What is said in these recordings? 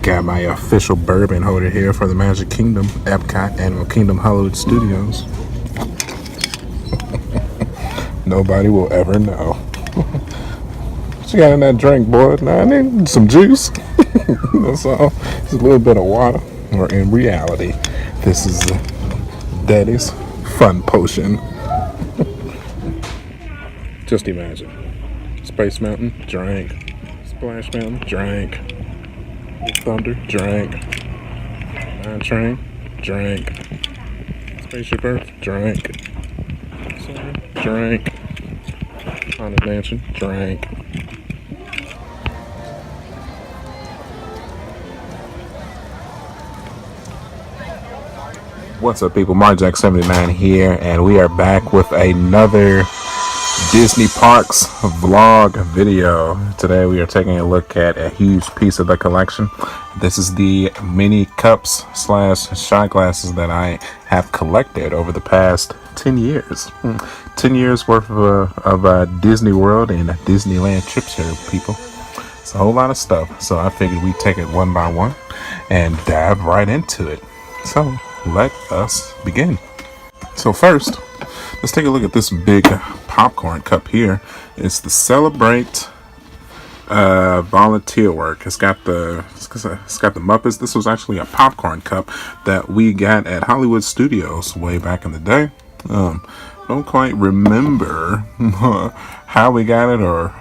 Got my official bourbon holder here for the Magic Kingdom, Epcot, Animal Kingdom Hollywood Studios. Nobody will ever know. What you got in that drink, boy? Nah, I need some juice. That's all. It's a little bit of water. Or in reality, this is Daddy's fun potion. Just imagine. Space Mountain, drink. Splash Mountain, drink. Thunder, drink. Mine Train, drink. Spaceship Earth, drink. Drink. Haunted Mansion, drink. What's up, people? MarJack79 here, and we are back with another Disney Parks vlog video. Today we are taking a look at a huge piece of the collection. This is the mini cups / shot glasses that I have collected over the past 10 years. 10 years worth of Disney World and Disneyland trips here, people. It's a whole lot of stuff. So I figured we'd take it one by one and dive right into it. So let us begin. So first, let's take a look at this big popcorn cup here. It's the Celebrate volunteer work. It's got the Muppets. This was actually a popcorn cup that we got at Hollywood Studios way back in the day. Don't quite remember how we got it or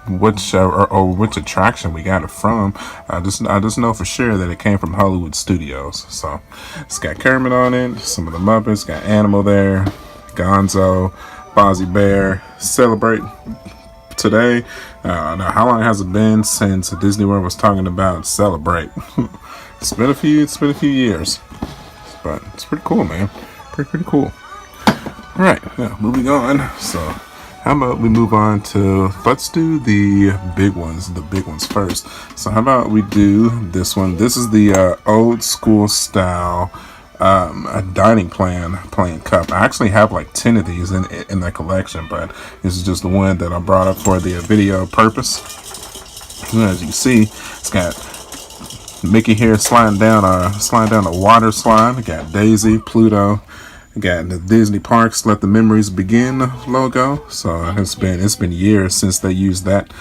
which attraction we got it from. I just know for sure that it came from Hollywood Studios. So it's got Kermit on it, some of the Muppets, got Animal there, Gonzo, Fozzie Bear. Celebrate today. Now, how long has it been since Disney World was talking about Celebrate? It's been a few years, but it's pretty cool, man. Pretty cool. All right, now moving on. So how about we move on to, let's do the big ones first. So how about we do this one? This is the old school style dining plan cup. I actually have like 10 of these in the collection, but this is just the one that I brought up for the video purpose. As you can see, it's got Mickey here sliding down a water slide. We got Daisy, Pluto. We got the Disney Parks Let the Memories Begin logo. So it's been years since they used that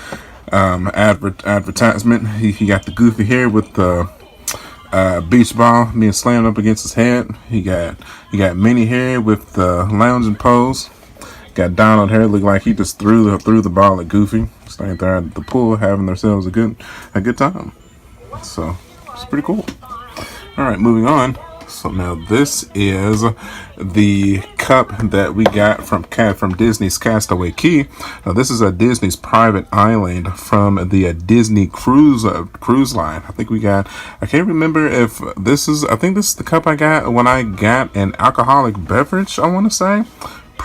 advertisement. You got the Goofy here with the beach ball being slammed up against his head. You got Minnie here with the lounging pose. Got Donald here, look like he just threw the ball at Goofy. Staying there at the pool, having themselves a good time. So it's pretty cool. All right, moving on. So now this is the cup that we got from Disney's Castaway Cay. Now this is a Disney's private island from the Disney cruise line. I can't remember if this is the cup I got when I got an alcoholic beverage, I want to say.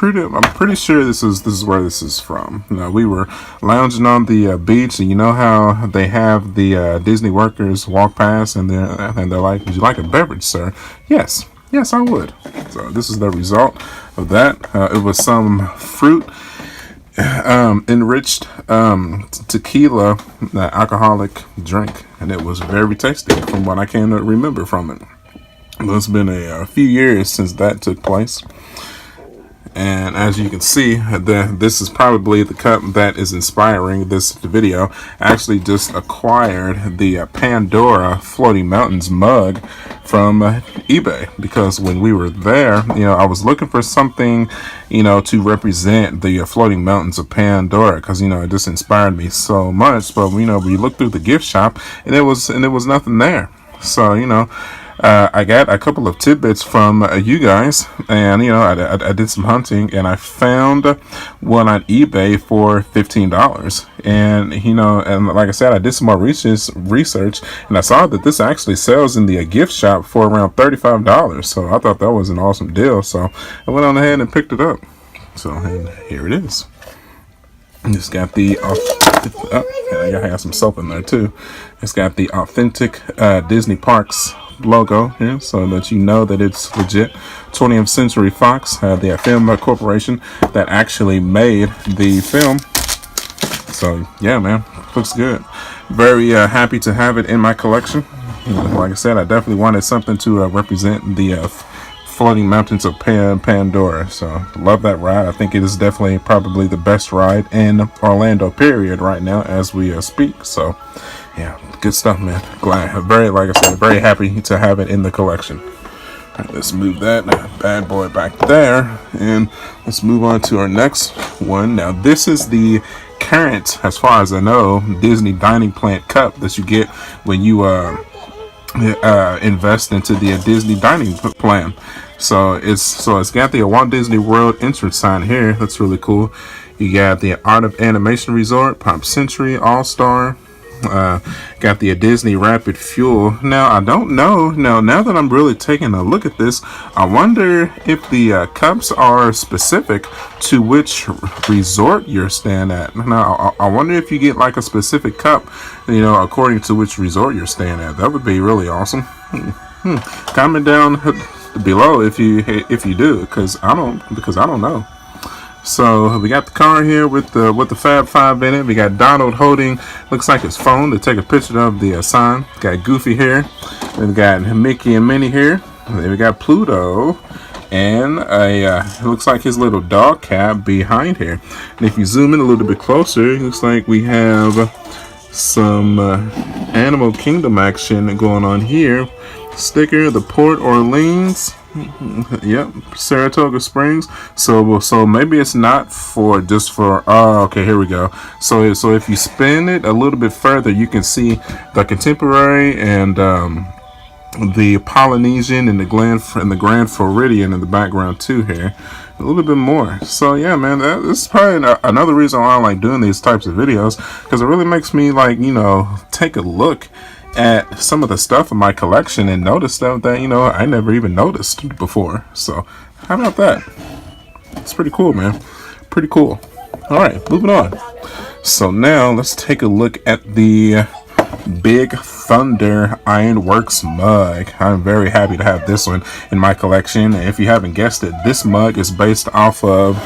I'm pretty sure this is where this is from. You know, we were lounging on the beach, and you know how they have the Disney workers walk past, and they're like, "Would you like a beverage, sir?" Yes, I would. So this is the result of that. It was some fruit enriched tequila alcoholic drink, and it was very tasty from what I can remember from it. It's been a few years since that took place. And as you can see, this is probably the cup that is inspiring this video. I actually just acquired the Pandora Floating Mountains mug from eBay, because when we were there, I was looking for something, to represent the floating mountains of Pandora, because it just inspired me so much. But we looked through the gift shop, and it was nothing there. So I got a couple of tidbits from you guys, and I did some hunting, and I found one on eBay for $15. And and like I said, I did some more research, and I saw that this actually sells in the gift shop for around $35. So I thought that was an awesome deal. So I went on ahead and picked it up. So and here it is. It's got the I have some soap in there too. It's got the authentic Disney Parks logo here, so that you know that it's legit. 20th Century Fox, the film corporation that actually made the film. So yeah, man, looks good. Very happy to have it in my collection. Like I said, I definitely wanted something to represent the floating mountains of Pandora. So love that ride. I think it is definitely probably the best ride in Orlando period right now as we speak. So yeah, good stuff, man. Glad, like I said, very happy to have it in the collection. All right, let's move that bad boy back there, and let's move on to our next one. Now this is the current, as far as I know, Disney dining plant cup that you get when you invest into the Disney dining plan. So it's got the Walt Disney World entrance sign here. That's really cool. You got the Art of Animation Resort, Pop Century, All Star. Got the Disney Rapid Fuel. Now I don't know. Now that I'm really taking a look at this, I wonder if the cups are specific to which resort you're staying at. Now I wonder if you get like a specific cup, according to which resort you're staying at. That would be really awesome. Comment down below if you do, because I don't know. So we got the car here with the Fab Five in it. We got Donald holding, looks like his phone to take a picture of the sign. Got Goofy here. Then we got Mickey and Minnie here. And then we got Pluto, and it looks like his little dog cap behind here. And if you zoom in a little bit closer, it looks like we have some Animal Kingdom action going on here. Sticker, the Port Orleans. Yep, Saratoga Springs. So maybe it's not just for. Oh, okay, here we go. So if you spin it a little bit further, you can see the Contemporary and the Polynesian and the Grand Floridian in the background too here. A little bit more. So yeah, man, this is probably another reason why I like doing these types of videos, because it really makes me take a look at some of the stuff in my collection and notice stuff that I never even noticed before. So how about that? It's pretty cool, man. Pretty cool. All right, moving on. So now let's take a look at the Big Thunder Ironworks mug. I'm very happy to have this one in my collection. And if you haven't guessed it, this mug is based off of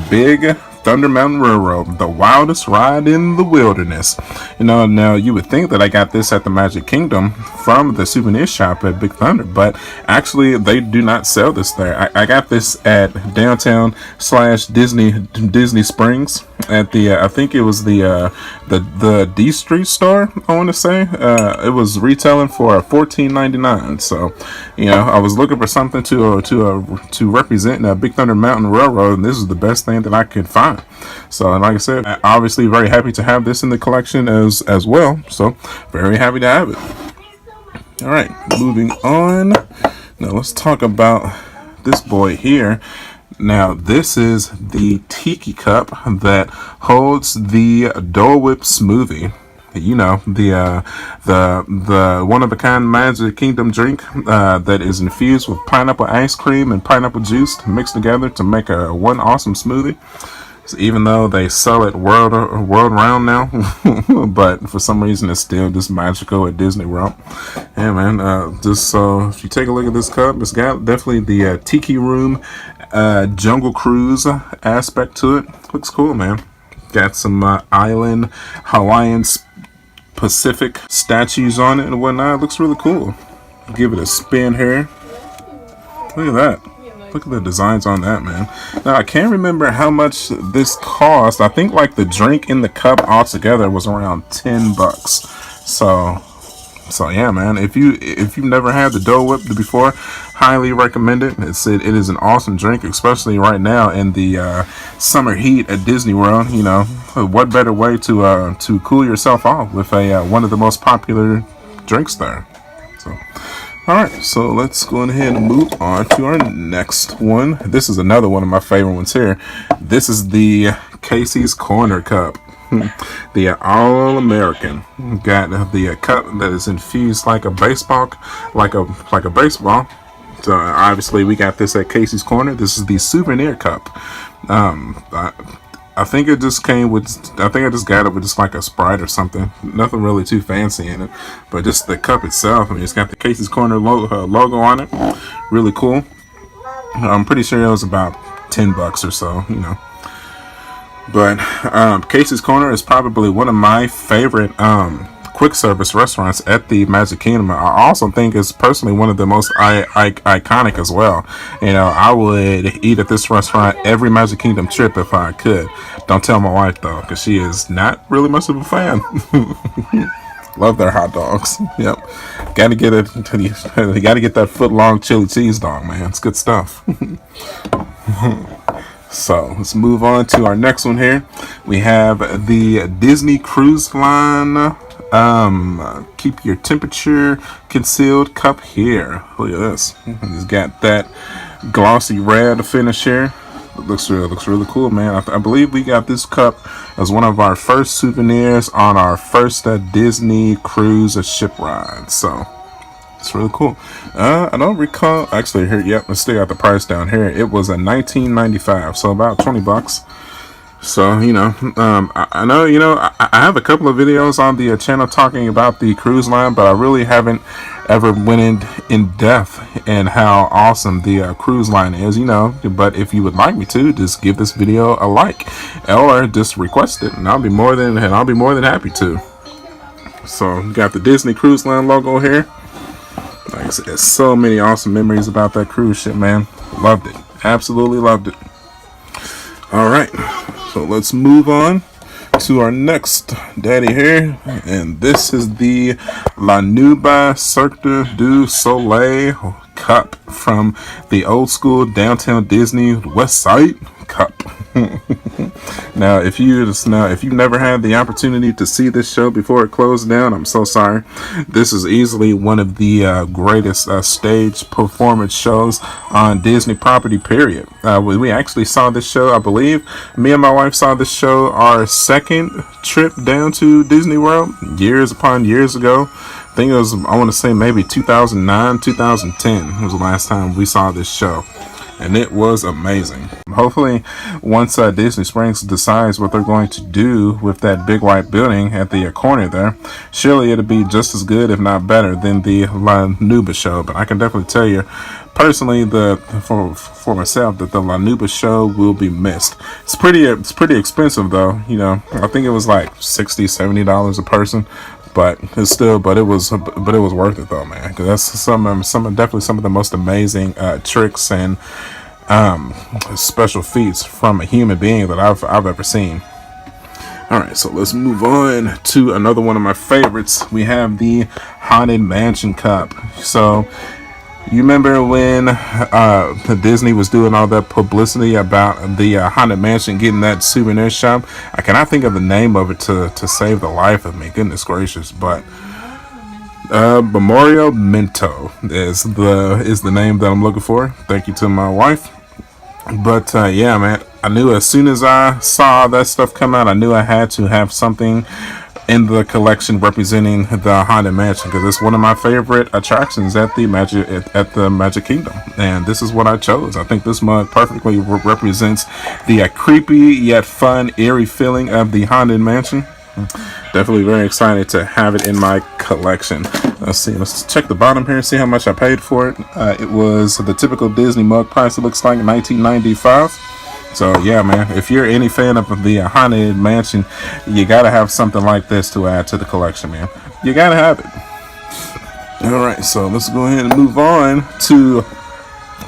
Big Thunder Mountain Railroad, the wildest ride in the wilderness. Now you would think that I got this at the Magic Kingdom from the souvenir shop at Big Thunder, but actually they do not sell this there. I got this at downtown / Disney Springs at the I think it was the D Street store. I want to say it was retailing for $14.99. So I was looking for something to represent Big Thunder Mountain Railroad, and this is the best thing that I could find. So, and like I said, obviously very happy to have this in the collection as well. So very happy to have it. All right, moving on. Now let's talk about this boy here. Now this is the Tiki Cup that holds the Dole Whip smoothie. The one of a kind Magic Kingdom drink that is infused with pineapple ice cream and pineapple juice mixed together to make one awesome smoothie. So even though they sell it world round now, but for some reason it's still just magical at Disney World. Yeah, man. Just so if you take a look at this cup, it's got definitely the Tiki Room Jungle Cruise aspect to it. Looks cool, man. Got some island Hawaiian Pacific statues on it and whatnot. Looks really cool. Give it a spin here. Look at that. Look at the designs on that, man. Now, I can't remember how much this cost. I think like the drink in the cup altogether was around $10. So yeah, man. If you've never had the Dole Whip before, highly recommend it. It is an awesome drink, especially right now in the summer heat at Disney World. What better way to cool yourself off with one of the most popular drinks there. So. Alright, so let's go ahead and move on to our next one. This is another one of my favorite ones here. This is the Casey's Corner Cup. The All-American. Got the cup that is infused like a baseball, like a baseball. So obviously we got this at Casey's Corner. This is the souvenir cup. I think it just came with, I think I just got it with just like a Sprite or something. Nothing really too fancy in it. But just the cup itself, I mean, it's got the Casey's Corner logo on it. Really cool. I'm pretty sure it was about $10 or so, But Casey's Corner is probably one of my favorite quick service restaurants at the Magic Kingdom. I also think it's personally one of the most iconic as well. You know, I would eat at this restaurant every Magic Kingdom trip if I could. Don't tell my wife though, because she is not really much of a fan. Love their hot dogs. Yep, gotta get it. You gotta get that foot long chili cheese dog, man. It's good stuff. So let's move on to our next one here. We have the Disney Cruise Line keep your temperature concealed cup here. Look at this. It's got that glossy red finish here. It looks really cool, man. I believe we got this cup as one of our first souvenirs on our first Disney cruise ship ride. So it's really cool. I don't recall. Actually, here, yep, let's still got the price down here. It was a $19.95, so about $20. So, you know, I know, you know, I have a couple of videos on the channel talking about the cruise line, but I really haven't ever went in depth in how awesome the cruise line is, you know. But if you would like me to, just give this video a like or just request it, and I'll be more than happy to. So, you got the Disney Cruise Line logo here. Like I said, so many awesome memories about that cruise ship, man. Loved it. Absolutely loved it. All right, so let's move on to our next daddy here, and this is the La Nouba Cirque du Soleil cup from the old school Downtown Disney West Side cup. Now, if you've never had the opportunity to see this show before it closed down, I'm so sorry. This is easily one of the greatest stage performance shows on Disney property, period. We actually saw this show, I believe, me and my wife saw this show our second trip down to Disney World years upon years ago. I think it was, I want to say maybe 2009, 2010 was the last time we saw this show. And it was amazing. Hopefully, once Disney Springs decides what they're going to do with that big white building at the corner there, surely it'll be just as good, if not better, than the La Nouba show. But I can definitely tell you, personally, for myself, that the La Nouba show will be missed. It's pretty expensive though. You know, I think it was like $60, $70 a person. But it was worth it though, man. Because that's definitely some of the most amazing tricks and special feats from a human being that I've ever seen. All right, so let's move on to another one of my favorites. We have the Haunted Mansion cup. So, you remember when Disney was doing all that publicity about the Haunted Mansion getting that souvenir shop? I cannot think of the name of it to save the life of me. Goodness gracious! But Memorial Mento is the name that I'm looking for. Thank you to my wife. But yeah, man, I knew as soon as I saw that stuff come out, I knew I had to have something in the collection representing the Haunted Mansion, because it's one of my favorite attractions at the Magic Kingdom, and this is what I chose. I think this mug perfectly represents the creepy yet fun, eerie feeling of the Haunted Mansion. Definitely very excited to have it in my collection. Let's see, let's check the bottom here and see how much I paid for it. It was the typical Disney mug price, it looks like, $19.95. So yeah, man, if you're any fan of the Haunted Mansion, you gotta have something like this to add to the collection, man. You gotta have it. All right, so let's go ahead and move on to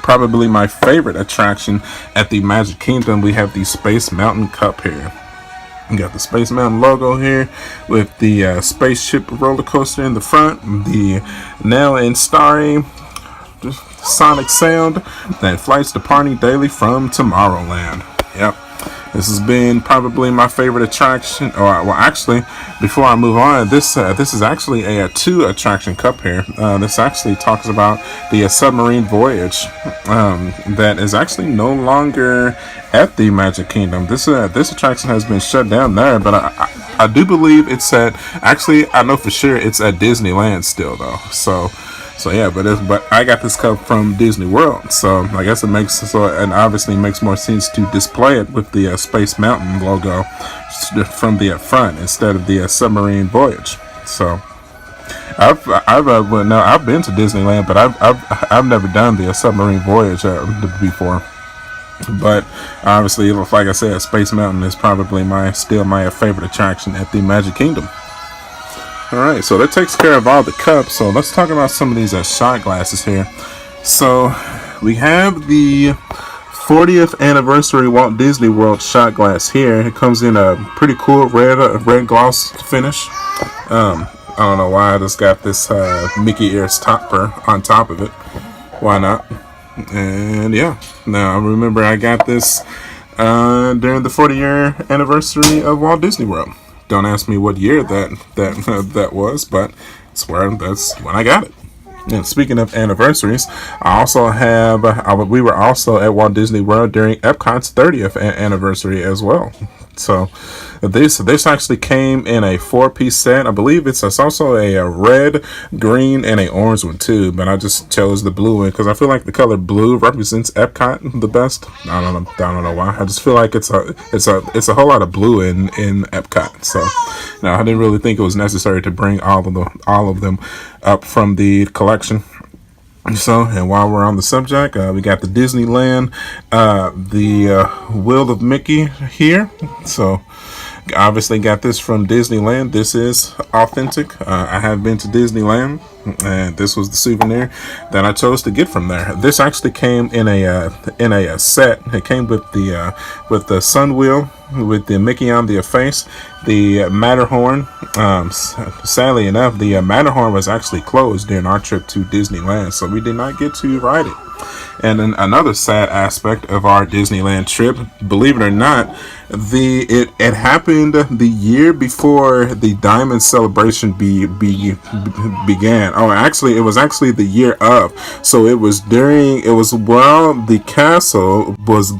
probably my favorite attraction at the Magic Kingdom. We have the Space Mountain Cup here. We got the Space Mountain logo here with the spaceship roller coaster in the front, the now and starry sonic sound that flights departing daily from Tomorrowland. Yep, this has been probably my favorite attraction. Or well, actually, before I move on, this is actually a 2 attraction cup here. This actually talks about the submarine voyage that is actually no longer at the Magic Kingdom. This attraction has been shut down there, but I do believe it's at, actually I know for sure it's at Disneyland still though. So yeah, but I got this cup from Disney World, so I guess it obviously makes more sense to display it with the Space Mountain logo from the front instead of the submarine voyage. So I've been to Disneyland, but I've never done the submarine voyage before. But obviously, like I said, Space Mountain is probably still my favorite attraction at the Magic Kingdom. All right, so that takes care of all the cups. So let's talk about some of these shot glasses here. So we have the 40th anniversary Walt Disney World shot glass here. It comes in a pretty cool red gloss finish. I don't know why I just got this Mickey ears topper on top of it. Why not? And yeah, now remember I got this during the 40-year anniversary of Walt Disney World. Don't ask me what year that was, but that's when I got it. And speaking of anniversaries, I also have we were also at Walt Disney World during Epcot's 30th anniversary as well. So this actually came in a 4-piece set. I believe it's also a red, green, and a orange one too. But I just chose the blue one because I feel like the color blue represents Epcot the best. I don't know why. I just feel like it's a whole lot of blue in Epcot. So I didn't really think it was necessary to bring all of them up from the collection. So, and while we're on the subject, we got the Disneyland, the Will of Mickey here. So, obviously got this from Disneyland. This is authentic. I have been to Disneyland, and this was the souvenir that I chose to get from there. This actually came in a set. It came with the sun wheel, with the Mickey on the face, the Matterhorn. Sadly enough, the Matterhorn was actually closed during our trip to Disneyland, so we did not get to ride it. And then another sad aspect of our Disneyland trip, believe it or not, it happened the year before the Diamond Celebration began. Oh, actually, it was actually the year of. So it was while the castle was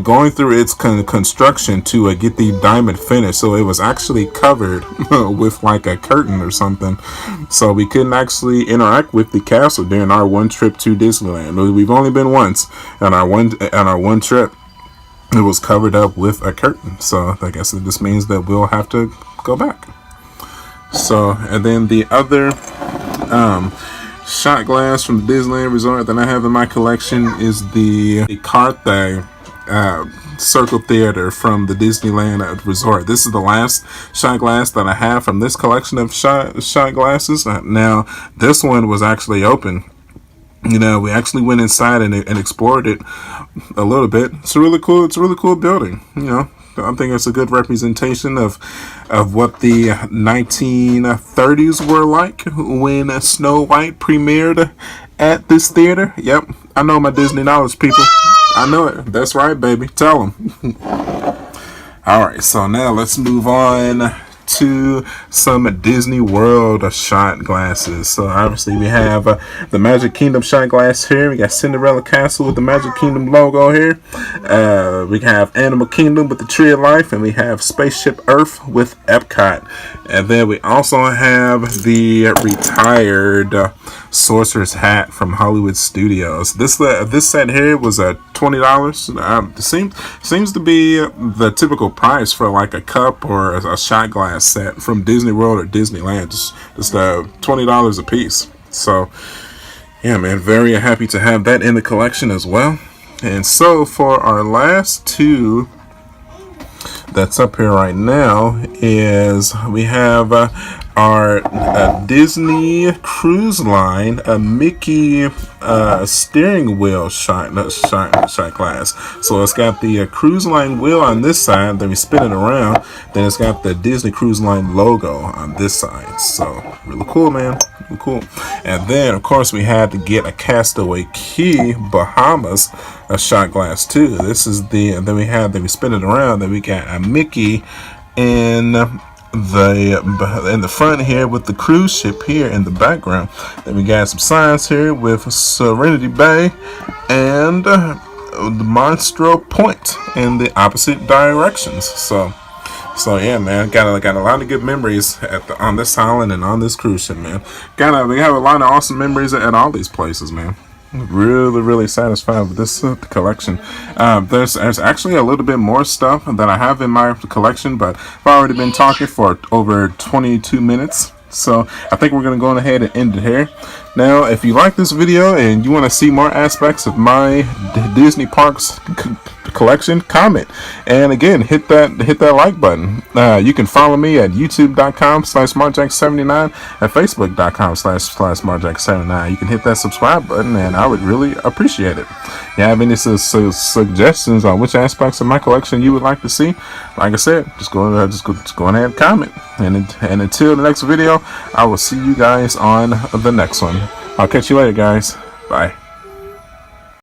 going through its construction to get the diamond finished. So it was actually covered with like a curtain or something. So we couldn't actually interact with the castle during our one trip to Disneyland. We've only been once on our one trip. It was covered up with a curtain. So I guess it just means that we'll have to go back. So, and then the other shot glass from the Disneyland Resort that I have in my collection is the Carthay Circle Theater from the Disneyland Resort. This is the last shot glass that I have from this collection of shot glasses. Now, this one was actually open. We actually went inside and explored it a little bit. It's a really cool building. I think it's a good representation of what the 1930s were like when Snow White premiered at this theater. Yep, I know my Disney knowledge, people. I know it. That's right, baby. Tell them. All right, so now let's move on to some Disney World shot glasses. So obviously we have the Magic Kingdom shot glass here. We got Cinderella Castle with the Magic Kingdom logo here. We have Animal Kingdom with the Tree of Life, and we have Spaceship Earth with Epcot. And then we also have the retired Sorcerer's Hat from Hollywood Studios. This set here was $20. Seems to be the typical price for like a cup or a shot glass set from Disney World or Disneyland. Just $20 a piece. So yeah, man, very happy to have that in the collection as well. And so for our last two that's up here right now is we have our Disney Cruise Line Mickey steering wheel shot glass. So it's got the Cruise Line wheel on this side, then we spin it around, then it's got the Disney Cruise Line logo on this side. So really cool, man. Really cool. And then of course we had to get a Castaway Cay Bahamas shot glass too. This is then we spin it around, then we got a Mickey in the front here with the cruise ship here in the background. Then we got some signs here with Serenity Bay and the Monstro Point in the opposite directions. So yeah, man, got a lot of good memories on this island and on this cruise ship, man. We have a lot of awesome memories at all these places, man. Really satisfied with this collection. There's actually a little bit more stuff that I have in my collection, but I've already been talking for over 22 minutes. So I think we're going to go ahead and end it here. Now, if you like this video and you want to see more aspects of my Disney Parks collection, comment. And again, hit that like button. You can follow me at youtube.com/marjack79 and facebook.com/marjack79. You can hit that subscribe button, and I would really appreciate it. If you have any suggestions on which aspects of my collection you would like to see, like I said, just go ahead and comment. And until the next video, I will see you guys on the next one. I'll catch you later, guys. Bye.